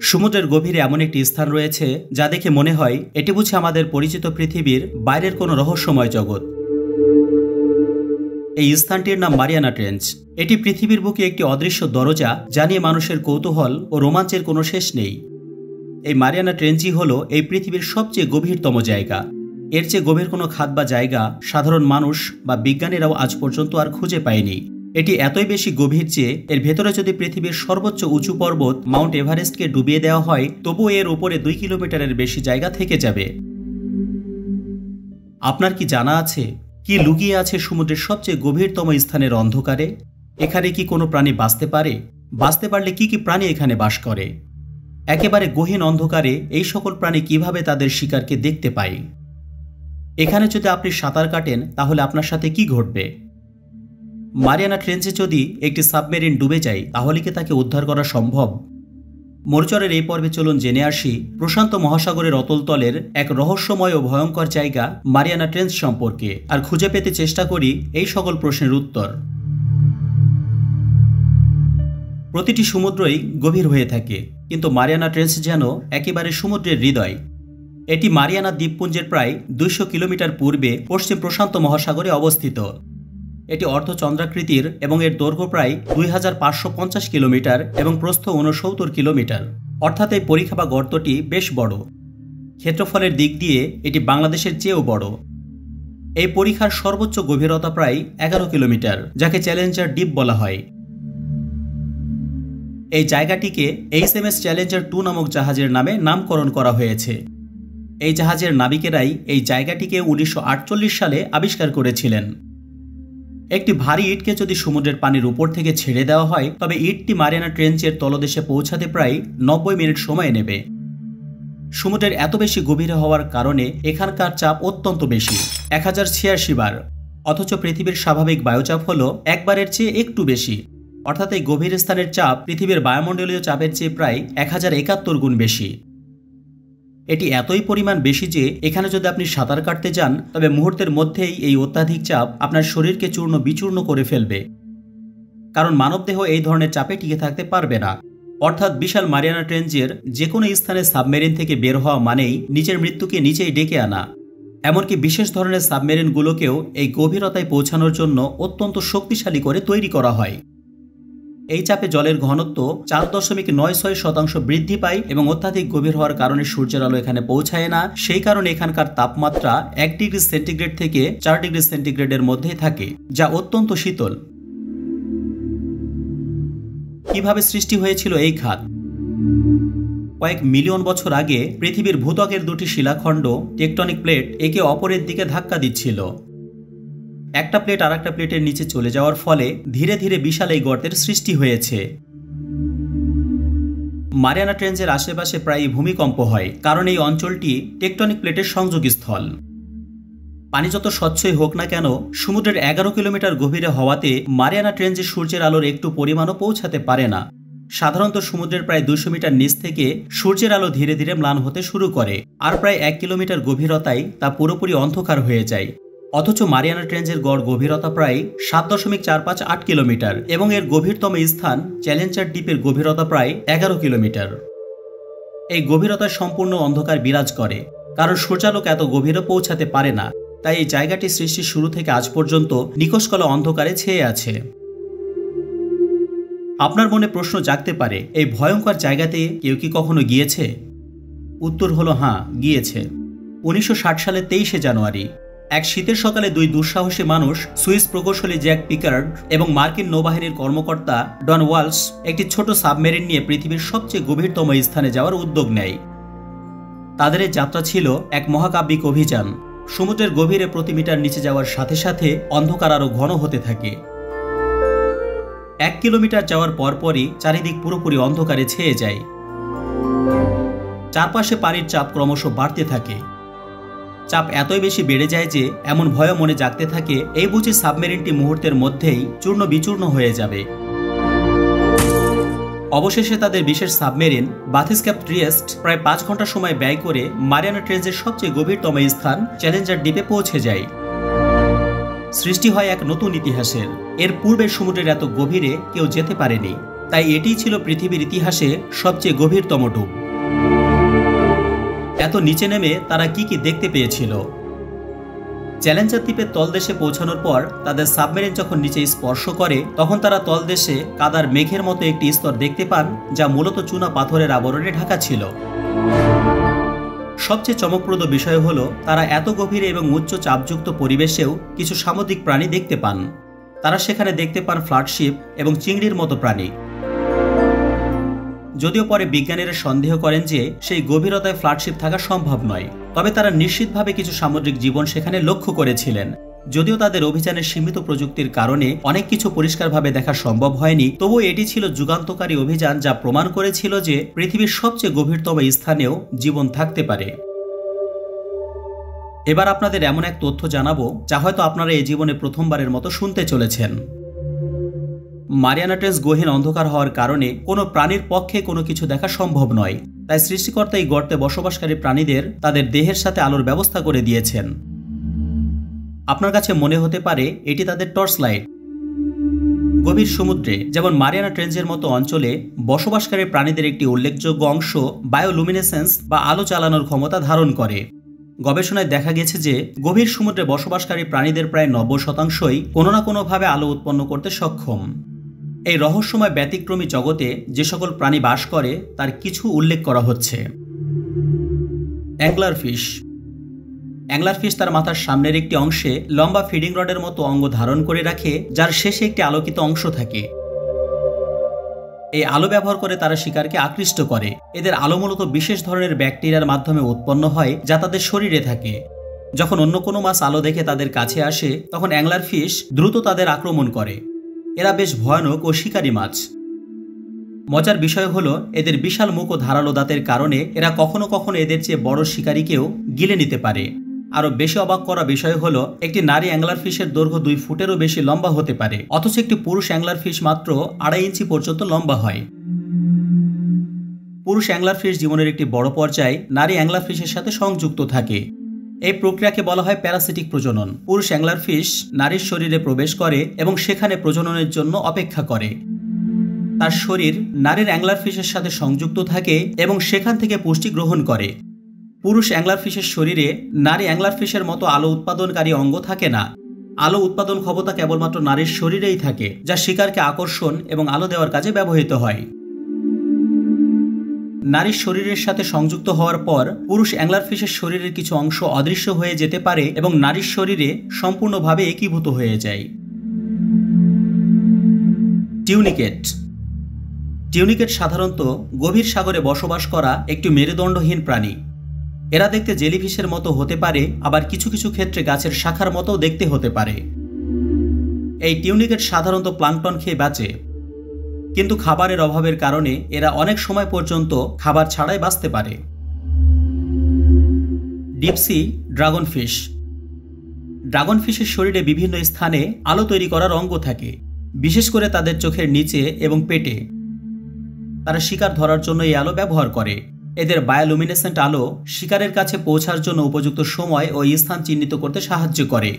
সমুদ্রের গভীরে এমন একটি স্থান রয়েছে যা দেখে মনে হয় এটি বুঝি আমাদের পরিচিত পৃথিবীর বাইরের কোনো রহস্যময় জগৎ। এই স্থানটির নাম মারিয়ানা ট্রেঞ্চ। এটি পৃথিবীর বুকে একটি অদৃশ্য দরজা, যা নিয়ে মানুষের কৌতূহল ও রোমাঞ্চের কোনো শেষ নেই। এই মারিয়ানা ট্রেঞ্চই হল এই পৃথিবীর সবচেয়ে গভীরতম জায়গা। এর চেয়ে গভীর কোনো খাদ বা জায়গা সাধারণ মানুষ বা বিজ্ঞানীরাও আজ পর্যন্ত আর খুঁজে পায়নি। এটি এতই বেশি গভীর যে এর ভেতরে যদি পৃথিবীর সর্বোচ্চ উঁচু পর্বত মাউন্ট এভারেস্টকে ডুবিয়ে দেওয়া হয়, তবুও এর উপরে 2 কিলোমিটারের বেশি জায়গা থেকে যাবে। আপনার কি জানা আছে কি লুকিয়ে আছে সমুদ্রের সবচেয়ে গভীরতম স্থানের অন্ধকারে? এখানে কি কোনো প্রাণী বাঁচতে পারে? বাঁচতে পারলে কি কি প্রাণী এখানে বাস করে? একেবারে গহীন অন্ধকারে এই সকল প্রাণী কিভাবে তাদের শিকারকে দেখতে পায়? এখানে যদি আপনি সাঁতার কাটেন তাহলে আপনার সাথে কি ঘটবে? মারিয়ানা ট্রেঞ্চে যদি একটি সাবমেরিন ডুবে যায় তাহলে কি তাকে উদ্ধার করা সম্ভব? মোরচরের এই পর্বে চলুন জেনে আসি প্রশান্ত মহাসাগরের অতলতলের এক রহস্যময় ও ভয়ঙ্কর জায়গা মারিয়ানা ট্রেঞ্চ সম্পর্কে, আর খুঁজে পেতে চেষ্টা করি এই সকল প্রশ্নের উত্তর। প্রতিটি সমুদ্রই গভীর হয়ে থাকে, কিন্তু মারিয়ানা ট্রেঞ্চ যেন একেবারে সমুদ্রের হৃদয়। এটি মারিয়ানা দ্বীপপুঞ্জের প্রায় 200 কিলোমিটার পূর্বে পশ্চিম প্রশান্ত মহাসাগরে অবস্থিত। এটি অর্ধচন্দ্রাকৃতির এবং এর দৈর্ঘ্য প্রায় 2550 কিলোমিটার এবং প্রস্থ 69 কিলোমিটার, অর্থাৎ এই পরিখা বা গর্তটি বেশ বড়। ক্ষেত্রফলের দিক দিয়ে এটি বাংলাদেশের চেয়েও বড়। এই পরিখার সর্বোচ্চ গভীরতা প্রায় 11 কিলোমিটার, যাকে চ্যালেঞ্জার ডিপ বলা হয়। এই জায়গাটিকে HMS চ্যালেঞ্জার 2 নামক জাহাজের নামে নামকরণ করা হয়েছে। এই জাহাজের নাবিকেরাই এই জায়গাটিকে 1948 সালে আবিষ্কার করেছিলেন। একটি ভারী ইটকে যদি সমুদ্রের পানির উপর থেকে ছেড়ে দেওয়া হয় তবে ইটটি মারিয়ানা ট্রেঞ্চের তলদেশে পৌঁছাতে প্রায় 90 মিনিট সময় নেবে। সমুদ্রের এত বেশি গভীরে হওয়ার কারণে এখানকার চাপ অত্যন্ত বেশি, 1086 বার, অথচ পৃথিবীর স্বাভাবিক বায়ুচাপ হল 1 বারের চেয়ে একটু বেশি। অর্থাৎ এই গভীর স্থানের চাপ পৃথিবীর বায়ুমণ্ডলীয় চাপের চেয়ে প্রায় 1071 গুণ বেশি। এটি এতই পরিমাণ বেশি যে এখানে যদি আপনি সাঁতার কাটতে যান তবে মুহূর্তের মধ্যেই এই অত্যাধিক চাপ আপনার শরীরকে চূর্ণ বিচূর্ণ করে ফেলবে, কারণ মানবদেহ এই ধরনের চাপে টিকে থাকতে পারবে না। অর্থাৎ বিশাল মারিয়ানা ট্রেঞ্চের যে কোনো স্থানে সাবমেরিন থেকে বের হওয়া মানেই নিজের মৃত্যুকে নিচেই ডেকে আনা। এমনকি বিশেষ ধরনের সাবমেরিনগুলোকেও এই গভীরতায় পৌঁছানোর জন্য অত্যন্ত শক্তিশালী করে তৈরি করা হয়। এই চাপে জলের ঘনত্ব 4.96% বৃদ্ধি পায় এবং অত্যাধিক গভীর হওয়ার কারণে সূর্যের আলো এখানে পৌঁছায় না। সেই কারণে এখানকার তাপমাত্রা 1 ডিগ্রি সেন্টিগ্রেড থেকে 4 ডিগ্রি সেন্টিগ্রেডের মধ্যে থাকে, যা অত্যন্ত শীতল। কিভাবে সৃষ্টি হয়েছিল এই খাত? কয়েক মিলিয়ন বছর আগে পৃথিবীর ভূত্বকের দুটি শিলাখণ্ড, টেকটনিক প্লেট, একে অপরের দিকে ধাক্কা দিচ্ছিল। একটা প্লেট আরেকটা প্লেটের নিচে চলে যাওয়ার ফলে ধীরে ধীরে বিশাল এই গর্তের সৃষ্টি হয়েছে। মারিয়ানা ট্রেঞ্চের আশেপাশে প্রায়ই ভূমিকম্প হয়, কারণ এই অঞ্চলটি টেকটনিক প্লেটের সংযোগস্থল। পানি যত স্বচ্ছই হোক না কেন, সমুদ্রের 11 কিলোমিটার গভীরে হওয়াতে মারিয়ানা ট্রেঞ্চে সূর্যের আলোর একটু পরিমাণও পৌঁছাতে পারে না। সাধারণত সমুদ্রের প্রায় 200 মিটার নিচ থেকে সূর্যের আলো ধীরে ধীরে ম্লান হতে শুরু করে, আর প্রায় 1 কিলোমিটার গভীরতায় তা পুরোপুরি অন্ধকার হয়ে যায়। অথচ মারিয়ানা ট্রেঞ্চের গড় গভীরতা প্রায় 7.458 কিলোমিটার এবং এর গভীরতম স্থান চ্যালেঞ্জার দ্বীপের গভীরতা প্রায় 11 কিলোমিটার। এই গভীরতায় সম্পূর্ণ অন্ধকার বিরাজ করে, কারণ সূর্যালোক এত গভীরে পৌঁছাতে পারে না। তাই এই জায়গাটি সৃষ্টির শুরু থেকে আজ পর্যন্ত নিকষকলা অন্ধকারে ছেয়ে আছে। আপনার মনে প্রশ্ন জাগতে পারে, এই ভয়ঙ্কর জায়গাতে কেউ কি কখনো গিয়েছে? উত্তর হলো হ্যাঁ, গিয়েছে। 1960 সালের 23শে জানুয়ারি এক শীতের সকালে 2 দুঃসাহসী মানুষ, সুইস প্রকৌশলী জ্যাক পিকার্ড এবং মার্কিন নৌবাহিনীর কর্মকর্তা ডন ওয়ালস, একটি ছোট সাবমেরিন নিয়ে পৃথিবীর সবচেয়ে গভীরতম স্থানে যাওয়ার উদ্যোগ নেয়। তাদের এই যাত্রা ছিল এক মহাকাব্যিক অভিযান। সমুদ্রের গভীরে প্রতি মিটার নিচে যাওয়ার সাথে সাথে অন্ধকার আরো ঘন হতে থাকে। 1 কিলোমিটার যাওয়ার পরপরই চারিদিক পুরোপুরি অন্ধকারে ছেয়ে যায়। চারপাশে পানির চাপ ক্রমশ বাড়তে থাকে। চাপ এতই বেশি বেড়ে যায় যে এমন ভয় মনে জাগতে থাকে এই বুঝি সাবমেরিনটি মুহূর্তের মধ্যেই চূর্ণ বিচূর্ণ হয়ে যাবে। অবশেষে তাদের বিশেষ সাবমেরিন বাথিসক্যাপ ট্রিয়েস্ট প্রায় 5 ঘন্টা সময় ব্যয় করে মারিয়ানা ট্রেঞ্চের সবচেয়ে গভীরতম স্থান চ্যালেঞ্জার দ্বীপে পৌঁছে যায়। সৃষ্টি হয় এক নতুন ইতিহাসের। এর পূর্বের সমুদ্রের এত গভীরে কেউ যেতে পারেনি, তাই এটিই ছিল পৃথিবীর ইতিহাসে সবচেয়ে গভীরতম ডুব। এত নিচে নেমে তারা কি কি দেখতে পেয়েছিল? চ্যালেঞ্জার দ্বীপের তলদেশে পৌঁছানোর পর তাদের সাবমেরিন যখন নিচে স্পর্শ করে, তখন তারা তলদেশে কাদার মেঘের মতো একটি স্তর দেখতে পান, যা মূলত চুনা পাথরের আবরণে ঢাকা ছিল। সবচেয়ে চমকপ্রদ বিষয় হলো তারা এত গভীরে এবং উচ্চ চাপযুক্ত পরিবেশেও কিছু সামুদ্রিক প্রাণী দেখতে পান। তারা সেখানে দেখতে পান ফ্ল্যাটশিপ এবং চিংড়ির মতো প্রাণী। যদিও পরে বিজ্ঞানীরা সন্দেহ করেন যে সেই গভীরতায় ফ্ল্যাটশিপ থাকা সম্ভব নয়, তবে তারা নিশ্চিতভাবে কিছু সামুদ্রিক জীবন সেখানে লক্ষ্য করেছিলেন। যদিও তাদের অভিযানের সীমিত প্রযুক্তির কারণে অনেক কিছু পরিষ্কারভাবে দেখা সম্ভব হয়নি, তবুও এটি ছিল যুগান্তকারী অভিযান যা প্রমাণ করেছিল যে পৃথিবীর সবচেয়ে গভীরতম স্থানেও জীবন থাকতে পারে। এবার আপনাদের এমন এক তথ্য জানাবো যা হয়তো আপনারা এই জীবনে প্রথমবারের মতো শুনতে চলেছেন। মারিয়ানা ট্রেঞ্চ গহীন অন্ধকার হওয়ার কারণে কোনো প্রাণীর পক্ষে কোনো কিছু দেখা সম্ভব নয়, তাই সৃষ্টিকর্তা এই গর্তে বসবাসকারী প্রাণীদের তাদের দেহের সাথে আলোর ব্যবস্থা করে দিয়েছেন। আপনার কাছে মনে হতে পারে এটি তাদের টর্চ লাইট। গভীর সমুদ্রে যেমন মারিয়ানা ট্রেঞ্চের মতো অঞ্চলে বসবাসকারী প্রাণীদের একটি উল্লেখযোগ্য অংশ বায়োলুমিনেসেন্স বা আলো চালানোর ক্ষমতা ধারণ করে। গবেষণায় দেখা গেছে যে গভীর সমুদ্রে বসবাসকারী প্রাণীদের প্রায় 90%ই কোনো না কোনোভাবে আলো উৎপন্ন করতে সক্ষম। এই রহস্যময় ব্যতিক্রমী জগতে যে সকল প্রাণী বাস করে তার কিছু উল্লেখ করা হচ্ছে। অ্যাংলারফিশ। অ্যাংলারফিশ তার মাথার সামনের একটি অংশে লম্বা ফিডিং রডের মতো অঙ্গ ধারণ করে রাখে, যার শেষে একটি আলোকিত অংশ থাকে। এই আলো ব্যবহার করে তারা শিকারকে আকৃষ্ট করে। এদের আলো মূলত বিশেষ ধরনের ব্যাকটেরিয়ার মাধ্যমে উৎপন্ন হয় যা তাদের শরীরে থাকে। যখন অন্য কোনো মাছ আলো দেখে তাদের কাছে আসে, তখন অ্যাংলারফিশ দ্রুত তাদের আক্রমণ করে। এরা বেশ ভয়ানক ও শিকারী মাছ। মজার বিষয় হলো এদের বিশাল মুখ ও ধারালো দাঁতের কারণে এরা কখনো কখনো এদের চেয়ে বড় শিকারীকেও গিলে নিতে পারে। আরো বেশি অবাক করা বিষয় হলো একটি নারী অ্যাংলারফিশের দৈর্ঘ্য 2 ফুটেরও বেশি লম্বা হতে পারে, অথচ একটি পুরুষ অ্যাংলারফিশ মাত্র 2.5 ইঞ্চি পর্যন্ত লম্বা হয়। পুরুষ অ্যাংলারফিশ জীবনের একটি বড় পর্যায়ে নারী অ্যাংলারফিশের সাথে সংযুক্ত থাকে। এই প্রক্রিয়াকে বলা হয় প্যারাসিটিক প্রজনন। পুরুষ অ্যাংলারফিশ নারীর শরীরে প্রবেশ করে এবং সেখানে প্রজননের জন্য অপেক্ষা করে। তার শরীর নারীর অ্যাংলারফিশের সাথে সংযুক্ত থাকে এবং সেখান থেকে পুষ্টি গ্রহণ করে। পুরুষ অ্যাংলারফিশের শরীরে নারী অ্যাংলারফিশের মতো আলো উৎপাদনকারী অঙ্গ থাকে না। আলো উৎপাদন ক্ষমতা কেবলমাত্র নারীর শরীরেই থাকে, যা শিকারকে আকর্ষণ এবং আলো দেওয়ার কাজে ব্যবহৃত হয়। নারীর শরীরের সাথে সংযুক্ত হওয়ার পর পুরুষ অ্যাংলারফিশের শরীরের কিছু অংশ অদৃশ্য হয়ে যেতে পারে এবং নারীর শরীরে সম্পূর্ণভাবে একীভূত হয়ে যায়। টিউনিকেট। টিউনিকেট সাধারণত গভীর সাগরে বসবাস করা একটি মেরুদণ্ডহীন প্রাণী। এরা দেখতে জেলিফিশের মতো হতে পারে, আবার কিছু কিছু ক্ষেত্রে গাছের শাখার মতো দেখতে হতে পারে। এই টিউনিকেট সাধারণত প্লাঙ্কটন খেয়ে বাঁচে, কিন্তু খাবারের অভাবের কারণে এরা অনেক সময় পর্যন্ত খাবার ছাড়াই বাঁচতে পারে। ডিপসি ড্রাগনফিশ। ড্রাগনফিশের শরীরে বিভিন্ন স্থানে আলো তৈরি করার অঙ্গ থাকে, বিশেষ করে তাদের চোখের নিচে এবং পেটে। তারা শিকার ধরার জন্য এই আলো ব্যবহার করে। এদের বায়োলুমিনেসেন্ট আলো শিকারের কাছে পৌঁছার জন্য উপযুক্ত সময় ও স্থান চিহ্নিত করতে সাহায্য করে।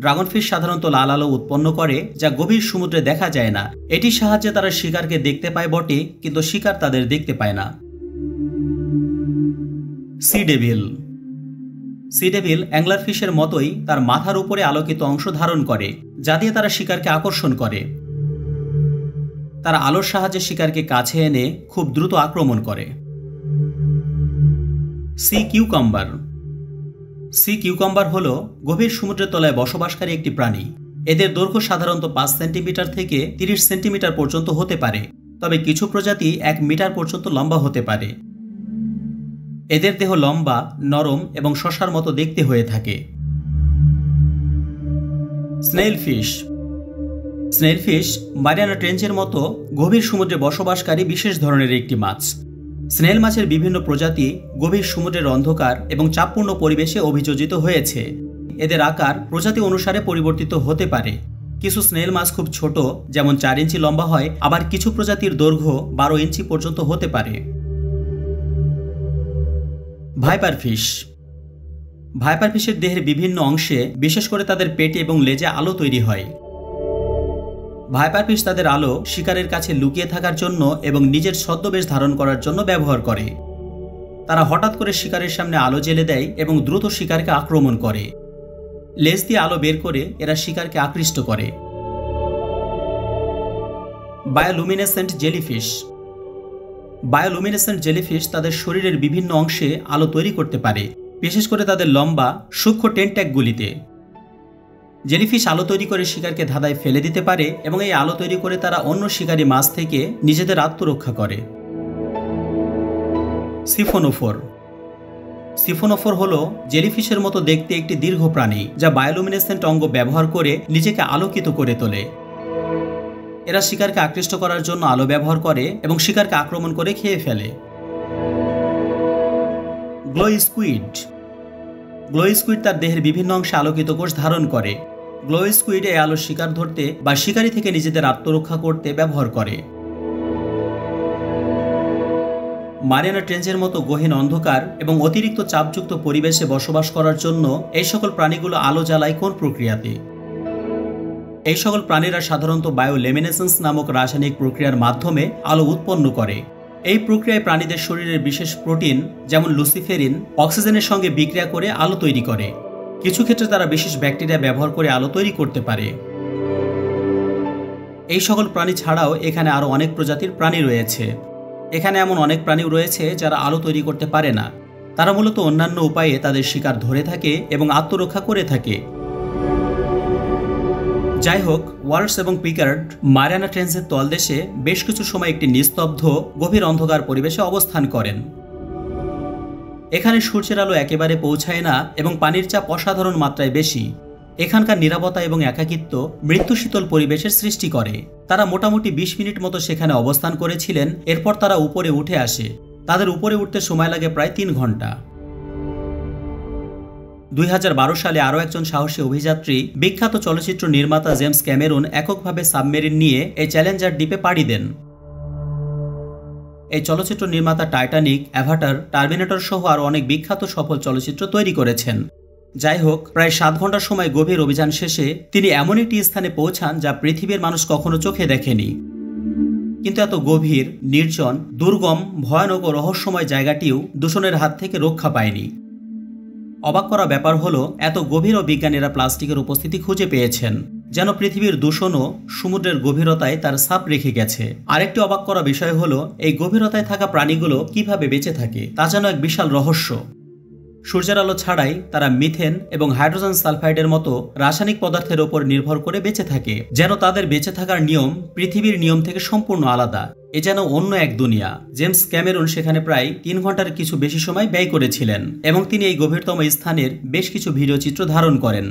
ড্রাগনফিশ সাধারণত লাল আলো উৎপন্ন করে, যা গভীর সমুদ্রে দেখা যায় না। এটির সাহায্যে তারা শিকারকে দেখতে পায় বটে, কিন্তু শিকার তাদের দেখতে পায় না। Sea devil. সি ডেভিল অ্যাংলারফিশের মতোই তার মাথার উপরে আলোকিত অংশ ধারণ করে, যা দিয়ে তারা শিকারকে আকর্ষণ করে। তারা আলোর সাহায্যে শিকারকে কাছে এনে খুব দ্রুত আক্রমণ করে। C cucumber. সি কিউকাম্বার হল গভীর সমুদ্রের তলায় বসবাসকারী একটি প্রাণী। এদের দৈর্ঘ্য সাধারণত 5 সেন্টিমিটার থেকে 30 সেন্টিমিটার পর্যন্ত হতে পারে, তবে কিছু প্রজাতি 1 মিটার পর্যন্ত লম্বা হতে পারে। এদের দেহ লম্বা, নরম এবং শসার মতো দেখতে হয়ে থাকে। স্নেইলফিশ। স্নেইলফিশ মারিয়ানা ট্রেঞ্চের মতো গভীর সমুদ্রে বসবাসকারী বিশেষ ধরনের একটি মাছ। স্নেল মাছের বিভিন্ন প্রজাতি গভীর সমুদ্রের অন্ধকার এবং চাপপূর্ণ পরিবেশে অভিযোজিত হয়েছে। এদের আকার প্রজাতি অনুসারে পরিবর্তিত হতে পারে। কিছু স্নেল মাছ খুব ছোট, যেমন 4 ইঞ্চি লম্বা হয়, আবার কিছু প্রজাতির দৈর্ঘ্য 12 ইঞ্চি পর্যন্ত হতে পারে। Viper fish. ভাইপার ফিশের দেহের বিভিন্ন অংশে, বিশেষ করে তাদের পেটে এবং লেজে আলো তৈরি হয়। ভাইপার ফিশ তাদের আলো শিকারের কাছে লুকিয়ে থাকার জন্য এবং নিজের ছদ্মবেশ ধারণ করার জন্য ব্যবহার করে। তারা হঠাৎ করে শিকারের সামনে আলো জ্বেলে দেয় এবং দ্রুত শিকারকে আক্রমণ করে। লেজ দিয়ে আলো বের করে এরা শিকারকে আকৃষ্ট করে। Bioluminescent jellyfish. বায়োলুমিনেসেন্ট জেলিফিশ তাদের শরীরের বিভিন্ন অংশে আলো তৈরি করতে পারে, বিশেষ করে তাদের লম্বা সূক্ষ্ম টেন্ট্যাকগুলিতে। জেলিফিশ আলো তৈরি করে শিকারকে ধাঁধায় ফেলে দিতে পারে এবং এই আলো তৈরি করে তারা অন্য শিকারী মাছ থেকে নিজেদের আত্মরক্ষা করে। সিফোনোফোর। সিফোনোফোর হল জেলিফিশের মতো দেখতে একটি দীর্ঘ প্রাণী যা বায়োলুমিনেসেন্ট অঙ্গ ব্যবহার করে নিজেকে আলোকিত করে তোলে। এরা শিকারকে আকৃষ্ট করার জন্য আলো ব্যবহার করে এবং শিকারকে আক্রমণ করে খেয়ে ফেলে। Glow squid. গ্লো স্কুইড তার দেহের বিভিন্ন অংশে আলোকিত কোষ ধারণ করে। গ্লো স্কুইড এই আলো শিকার ধরতে বা শিকারী থেকে নিজেদের আত্মরক্ষা করতে ব্যবহার করে। মারিয়ানা ট্রেঞ্চের মতো গহীন অন্ধকার এবং অতিরিক্ত চাপযুক্ত পরিবেশে বসবাস করার জন্য এই সকল প্রাণীগুলো আলো জ্বালায় কোন প্রক্রিয়াতে? এই সকল প্রাণীরা সাধারণত বায়োলেমিনেসেন্স নামক রাসায়নিক প্রক্রিয়ার মাধ্যমে আলো উৎপন্ন করে। এই প্রক্রিয়ায় প্রাণীদের শরীরের বিশেষ প্রোটিন যেমন লুসিফেরিন অক্সিজেনের সঙ্গে বিক্রিয়া করে আলো তৈরি করে। কিছু ক্ষেত্রে তারা বিশেষ ব্যাকটেরিয়া ব্যবহার করে আলো তৈরি করতে পারে। এই সকল প্রাণী ছাড়াও এখানে আরও অনেক প্রজাতির প্রাণী রয়েছে। এখানে এমন অনেক প্রাণীও রয়েছে যারা আলো তৈরি করতে পারে না। তারা মূলত অন্যান্য উপায়ে তাদের শিকার ধরে থাকে এবং আত্মরক্ষা করে থাকে। যাই হোক, ওয়াল্টস এবং পিকার্ড মারিয়ানা ট্রেঞ্চের তলদেশে বেশ কিছু সময় একটি নিস্তব্ধ গভীর অন্ধকার পরিবেশে অবস্থান করেন। এখানে সূর্যের আলো একেবারে পৌঁছায় না এবং পানির চাপ অসাধারণ মাত্রায় বেশি। এখানকার নীরবতা এবং একাকিত্ব মৃত্যুশীতল পরিবেশের সৃষ্টি করে। তারা মোটামুটি 20 মিনিট মতো সেখানে অবস্থান করেছিলেন। এরপর তারা উপরে উঠে আসে। তাদের উপরে উঠতে সময় লাগে প্রায় 3 ঘন্টা। 2012 সালে আরও একজন সাহসী অভিযাত্রী, বিখ্যাত চলচ্চিত্র নির্মাতা জেমস ক্যামেরন এককভাবে সাবমেরিন নিয়ে এই চ্যালেঞ্জার দ্বীপে পাড়ি দেন। এই চলচ্চিত্র নির্মাতা টাইটানিক, অ্যাভাটার, টার্মিনেটর সহ আরও অনেক বিখ্যাত সফল চলচ্চিত্র তৈরি করেছেন। যাই হোক, প্রায় 7 ঘন্টার সময় গভীর অভিযান শেষে তিনি এমন একটি স্থানে পৌঁছান যা পৃথিবীর মানুষ কখনো চোখে দেখেনি। কিন্তু এত গভীর, নির্জন, দুর্গম, ভয়ানক ও রহস্যময় জায়গাটিও দূষণের হাত থেকে রক্ষা পায়নি। অবাক করা ব্যাপার হলো, এত গভীর ও বিজ্ঞানীরা প্লাস্টিকের উপস্থিতি খুঁজে পেয়েছেন, যেন পৃথিবীর দূষণও সমুদ্রের গভীরতায় তার ছাপ রেখে গেছে। আরেকটি অবাক করা বিষয় হলো, এই গভীরতায় থাকা প্রাণীগুলো কিভাবে বেঁচে থাকে তা যেন এক বিশাল রহস্য। সূর্যের আলো ছাড়াই তারা মিথেন এবং হাইড্রোজেন সালফাইডের মতো রাসায়নিক পদার্থের ওপর নির্ভর করে বেঁচে থাকে। যেন তাদের বেঁচে থাকার নিয়ম পৃথিবীর নিয়ম থেকে সম্পূর্ণ আলাদা। এ যেন অন্য এক দুনিয়া। জেমস ক্যামেরন সেখানে প্রায় 3 ঘন্টার কিছু বেশি সময় ব্যয় করেছিলেন এবং তিনি এই গভীরতম স্থানের বেশ কিছু ভিডিও চিত্র ধারণ করেন।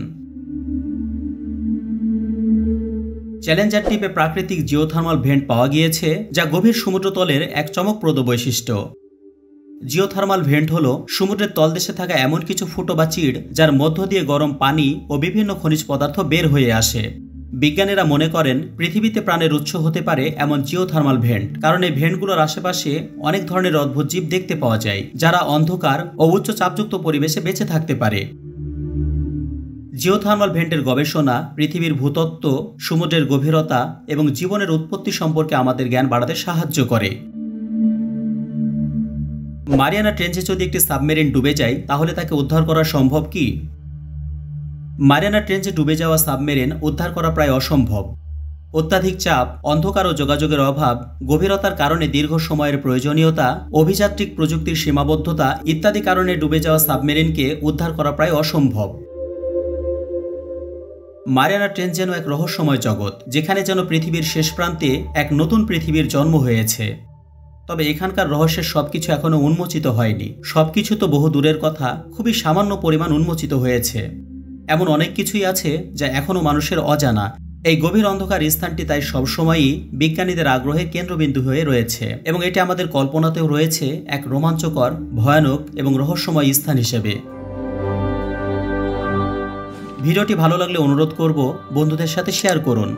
চ্যালেঞ্জার দ্বীপে প্রাকৃতিক জিওথার্মাল ভেন্ট পাওয়া গিয়েছে, যা গভীর সমুদ্রতলের এক চমকপ্রদ বৈশিষ্ট্য। জিওথার্মাল ভেন্ট হল সমুদ্রের তলদেশে থাকা এমন কিছু ফুটো বা চিড় যার মধ্য দিয়ে গরম পানি ও বিভিন্ন খনিজ পদার্থ বের হয়ে আসে। বিজ্ঞানীরা মনে করেন পৃথিবীতে প্রাণের উৎস হতে পারে এমন জিওথার্মাল ভেন্ট, কারণ এই ভেন্টগুলোর আশেপাশে অনেক ধরনের অদ্ভুত জীব দেখতে পাওয়া যায়, যারা অন্ধকার ও উচ্চ চাপযুক্ত পরিবেশে বেঁচে থাকতে পারে। জিওথার্মাল ভেন্টের গবেষণা পৃথিবীর ভূতত্ত্ব, সমুদ্রের গভীরতা এবং জীবনের উৎপত্তি সম্পর্কে আমাদের জ্ঞান বাড়াতে সাহায্য করে। মারিয়ানা ট্রেঞ্চে যদি একটি সাবমেরিন ডুবে যায়, তাহলে তাকে উদ্ধার করা সম্ভব কি? মারিয়ানা ট্রেঞ্চে ডুবে যাওয়া সাবমেরিন উদ্ধার করা প্রায় অসম্ভব। অত্যাধিক চাপ, অন্ধকার ও যোগাযোগের অভাব, গভীরতার কারণে দীর্ঘ সময়ের প্রয়োজনীয়তা, অভিযাত্রিক প্রযুক্তির সীমাবদ্ধতা ইত্যাদি কারণে ডুবে যাওয়া সাবমেরিনকে উদ্ধার করা প্রায় অসম্ভব। মারিয়ানা ট্রেঞ্চ যেন এক রহস্যময় জগৎ, যেখানে যেন পৃথিবীর শেষ প্রান্তে এক নতুন পৃথিবীর জন্ম হয়েছে। তবে এখানকার রহস্যের সবকিছু এখনো উন্মোচিত হয়নি। সবকিছু তো বহু দূরের কথা, খুবই সামান্য পরিমাণ উন্মোচিত হয়েছে। এমন অনেক কিছুই আছে যা এখনো মানুষের অজানা। এই গভীর অন্ধকার স্থানটি তাই সবসময়ই বিজ্ঞানীদের আগ্রহের কেন্দ্রবিন্দু হয়ে রয়েছে এবং এটি আমাদের কল্পনাতেও রয়েছে এক রোমাঞ্চকর, ভয়ানক এবং রহস্যময় স্থান হিসেবে। ভিডিওটি ভালো লাগলে অনুরোধ করব বন্ধুদের সাথে শেয়ার করুন।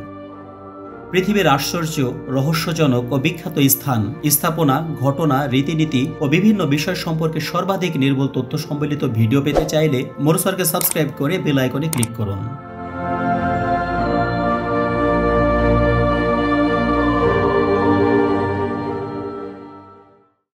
পৃথিবীর আশ্চর্য, রহস্যজনক ও বিখ্যাত স্থান, স্থাপনা, ঘটনা, রীতিনীতি ও বিভিন্ন বিষয় সম্পর্কে সর্বাধিক নির্ভুল তথ্য সম্বলিত ভিডিও পেতে চাইলে মরুসারকে সাবস্ক্রাইব করে বেল আইকনে ক্লিক করুন।